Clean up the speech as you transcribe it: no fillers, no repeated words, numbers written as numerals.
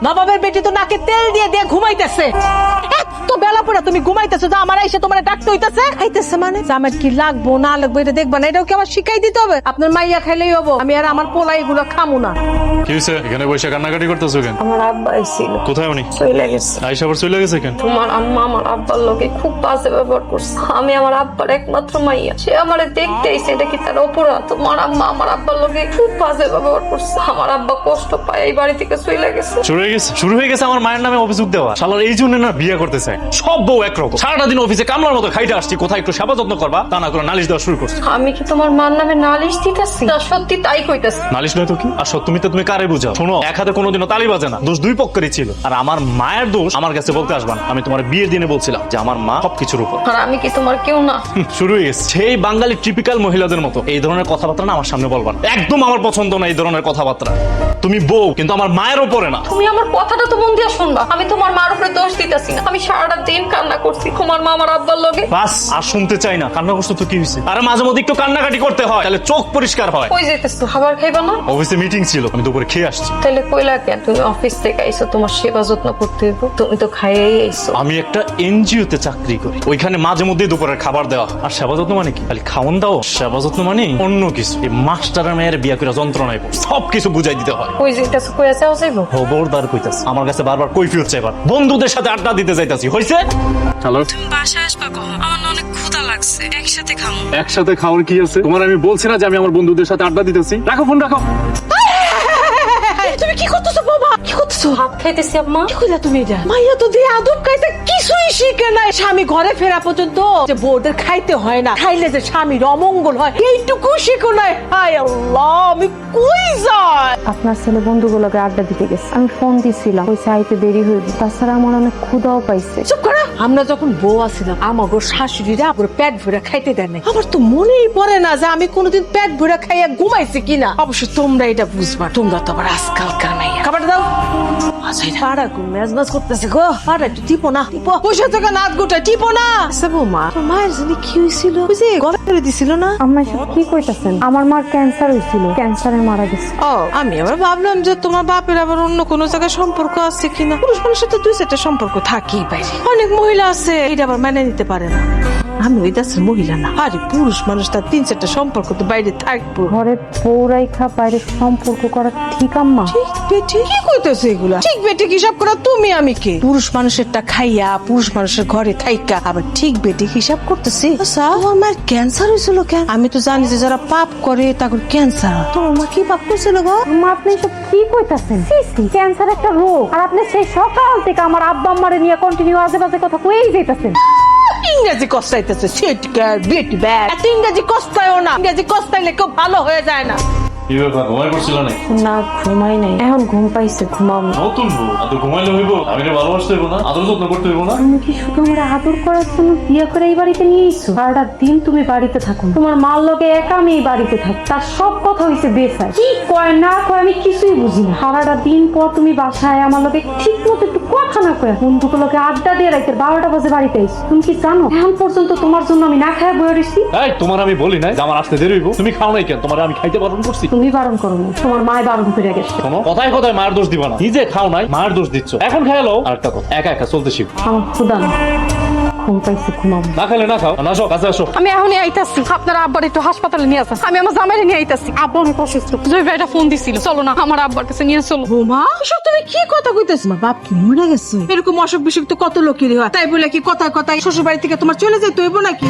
নবাবের বেটি তো নাকে তেল দিয়ে দিয়ে ঘুমাইতেছে। এত বেলা পড়া তুমি ঘুমাইতেছো, তো আমার এসে তোমার ডাকতে হইতেছে। খাইতেছে মানে আমার কি লাগবো না লাগবো এটা দেখবা না, এটাও কি আমার শিখাই দিতে হবে? আপনার মাইয়া খাইলেই হবো, আমি আর আমার পোলা এগুলো খামু না। কি হয়েছে? এখানে বসে কান্নাকাটি করতেছো কেন? আমার আব্বা আইছিল। কোথায় উনি? চলে গেছে। আইসা আবার চলে গেছে কেন? তোমার আম্মা আমার আব্বার লোকে খুব বাজে ব্যবহার করছে। আমি আমার আব্বার একমাত্র মাইয়া, সে আমারে দেখতে আইছে, এটা কি তার অপরাধ? তোমার আম্মা আমার আব্বার লোকে খুব বাজে ব্যবহার করছে। আমার আব্বা কষ্ট পায়, এই বাড়ি থেকে চলে গেছে। শুরু হয়ে গেছে আমার মায়ের নামে অভিযোগ দেওয়া। শালার এই জন্য না বিয়ে করতে চায়। সব বউ একরকম, সারাটা দিন অফিসে কামলার মতো খাইতে আসছি, কোথায় একটু সেবা যত্ন করবা তা না করে নালিশ দেওয়া শুরু করছে। আমি কি তোমার মার নামে নালিশ দিতেছি? না, সত্যি তাই কইতাছি। নালিশ নয় তো কি? আর সত্যমিতে তুমি কারে বুঝাও? শোনো, এক হাতে কোনোদিনও তালি বাজে না, দোষ দুই পক্ষেরই ছিল। আর আমার মায়ের দোষ আমার কাছে বলতে আসবা না। আমি তোমার বিয়ের দিনে বলছিলাম যে আমার মা সবকিছুর উপর। আর আমি কি তোমার কেউ না? শুরু হয়ে গেছে সেই বাঙালি টিপিক্যাল মহিলাদের মতো এই ধরনের কথাবার্তা না আমার সামনে বলবা না। একদম আমার পছন্দ না এই ধরনের কথাবার্তা। তুমি বউ, কিন্তু আমার মায়ের উপরে না। তুমি আমার কথাটা তো মন দিয়ে শুনবা। আমি তোমার মার উপরে দোষ দিতেছি না। আমি সারাটা দিন কান্না করছি তোমার মা আমার আব্বার লগে। বাস, আর শুনতে চাই না। কান্না করছো তো কি হয়েছে? আরে মাঝে মধ্যে একটু কান্নাকাটি করতে হয়, তাহলে চোখ পরিষ্কার হয়। কই যাইতেছো? খাবার খাইবা না? অফিসে মিটিং ছিল, আমি দুপুরে খেয়ে আসছি। তাহলে কইলা কেন? তুমি অফিস থেকে আইছো, তোমার সেবা যত্ন করতে হইব। তুমি তো খাইয়েই আইছো। আমি একটা এনজিও তে চাকরি করি, ওইখানে মাঝে মধ্যে দুপুরের খাবার দেওয়া হয়। আর সেবা যত্ন মানে কি? খালি খাওয়ান দাও? সেবা যত্ন মানে অন্য কিছু। এই মাস্টারের মেয়ের বিয়ে করে যন্ত্রণায় পড়ে সবকিছু বুঝাই দিতে হয়। কই যাইতেছো? কই আছে যাইবো? খবরদার কইতাছি, আমার কাছে বারবার কৈফিয়ত চাইবার। বন্ধুদের সাথে আড্ডা দিতে যাইতাছি, হইছে? হ্যালো, তুমি বাসায় আসবা কখন? আমার না অনেক ক্ষুধা লাগছে, একসাথে খাবো। একসাথে খাওয়ার কি আছে? তোমার আমি বলছি না যে আমি আমার বন্ধুদের সাথে আড্ডা দিতেছি? রাখো ফোন, রাখো। তুমি কি করতেছো বাবা? কি করতেছো? ভাত খাইতেছি আম্মা। কি কইলা তুমি এটা? মাইয়া তো দিয়ে আদব খাইতে কিছুই শিখে নাই। স্বামী ঘরে ফেরা পর্যন্ত যে বউদের খাইতে হয় না, খাইলে যে স্বামীর অমঙ্গল হয় এইটুকু শিখো নাই। হায় আল্লাহ, আমি কই যাই? আপনার ছেলে বন্ধুগুলোকে আড্ডা দিতে গেছে, আমি ফোন দিছিলাম, ওই চাইতে দেরি হইবে। তাছাড়া আমার অনেক ক্ষুধাও পাইছে। চুপ করো। আমরা যখন বউ আছিলাম আমাগো শাশুড়িরা পুরো পেট ভরে খাইতে দেয় নাই। আমার তো মনেই পড়ে না যে আমি কোনোদিন পেট ভরে খাইয়া ঘুমাইছি কিনা। অবশ্য তোমরা এটা বুঝবা, তোমরা তো আবার আজকালকার মাইয়া। খাবারটা দাও। পাড়া কোন মেজমেজ করতেছে গো? পাড়া একটু টিপো না, টিপো। বসে থেকে নাক গোটা টিপো না। আচ্ছা বৌমা, তোর মায়ের জানি কি হয়েছিল? ওই যে গলা করে দিছিল না? আম্মা এসব কি কইতাছেন? আমার মার ক্যান্সার হয়েছিল, ক্যান্সারে মারা গেছে। ও, আমি আবার ভাবলাম যে তোমার বাপের আবার অন্য কোনো জায়গায় সম্পর্ক আছে কিনা। পুরুষ মানুষের তো দুই চারটা সম্পর্ক থাকেই বাইরে। অনেক মহিলা আছে এটা আবার মেনে নিতে পারে না। আমি ওই দেশের মহিলা না। আরে পুরুষ মানুষ তার তিন চারটা সম্পর্ক তো বাইরে থাকবো। ঘরে পৌরাইখা বাইরে সম্পর্ক করা ঠিক আম্মা? ঠিক বেটি কি কইতেছে এগুলা? ঠিক বেটি হিসাব করা তুমি আমি কে? পুরুষ মানুষেরটা খাইয়া পুরুষ মানুষের ঘরে থাইকা আবার ঠিক বেটি হিসাব করতেছি। আচ্ছা, আমার মায়ের ক্যান্সার হয়েছিল কেন? আমি তো জানি যে যারা পাপ করে তাদের ক্যান্সার। তোমার মা কি পাপ করছিল গো? আম্মা আপনি এসব কি কইতাছেন? ক্যান্সার একটা রোগ, আর আপনি সেই সকাল থেকে আমার আব্বা আম্মারে নিয়ে কন্টিনিউ আজে বাজে কথা কইই যাইতাছেন। ইংরেজি কষ্টাইতেছে সিটকার বেটি ব্যাগ। এত ইংরেজি কষ্টায়ও না, ইংরেজি কষ্টাইলে কেউ ভালো হয়ে যায় না। কি ব্যাপার, ঘুমাই পড়ছিল না? না, ঘুমাই নাই, এখন ঘুম পাইছে, ঘুমাবো। নতুন বউ, এত ঘুমাইলে হইব? আমি ভালোবাসতে হইব না? আদর যত্ন করতে হইব না? তুমি কি শুধু আমার আদর করার জন্য বিয়ে করে এই বাড়িতে নিয়ে এসো? সারাটা দিন তুমি বাড়িতে থাকো, তোমার মার লগে একা আমি এই বাড়িতে থাকি। তার সব কথা হইছে বেসায়, কি কয় না কয় আমি কিছুই বুঝি না। সারাটা দিন পর তুমি বাসায় আমার লগে ঠিক মতো একটু কথা না কয় বন্ধুগুলোকে আড্ডা দিয়ে রাখতে 12টা বাজে বাড়িতে এসো। তুমি কি জানো এখন পর্যন্ত তোমার জন্য আমি না খায় বয়ে রইছি? এই, তোমার আমি বলি নাই যে আমার আসতে দেরি হইব? তুমি খাও নাই কেন? তোমার আমি খাইতে বারণ করছি? তুমি বারণ করো না, তোমার মায় বারণ করে গেছে। শোনো, কথায় কথায় মায়ের দোষ দিবা না। নিজে খাও নাই, মায়ের দোষ দিচ্ছ। এখন খাইলো আর একটা কথা, একা একা চলতে শিখো। আমার ক্ষুধা না, ঘুম পাইছে, ঘুমাবো। না খাইলে না খাও, না আসো কাছে আসো। আমি এখনই আইতাছি। আপনার আব্বার একটু হাসপাতালে নিয়ে আসেন। আমি আমার জামাইরে নিয়ে আইতাছি। আব্বা অনেক অসুস্থ। জয় ভাইটা ফোন দিছিল, চলো না আমার আব্বার কাছে নিয়ে চলো। বৌমা, এসব তুমি কি কথা কইতেছো? মা বাপ কি মরে গেছে? এরকম অসুখ বিসুখ তো কত লোকেরই হয়, তাই বলে কি কথায় কথায় শ্বশুর বাড়ি থেকে তোমার চলে যেতে হইব নাকি?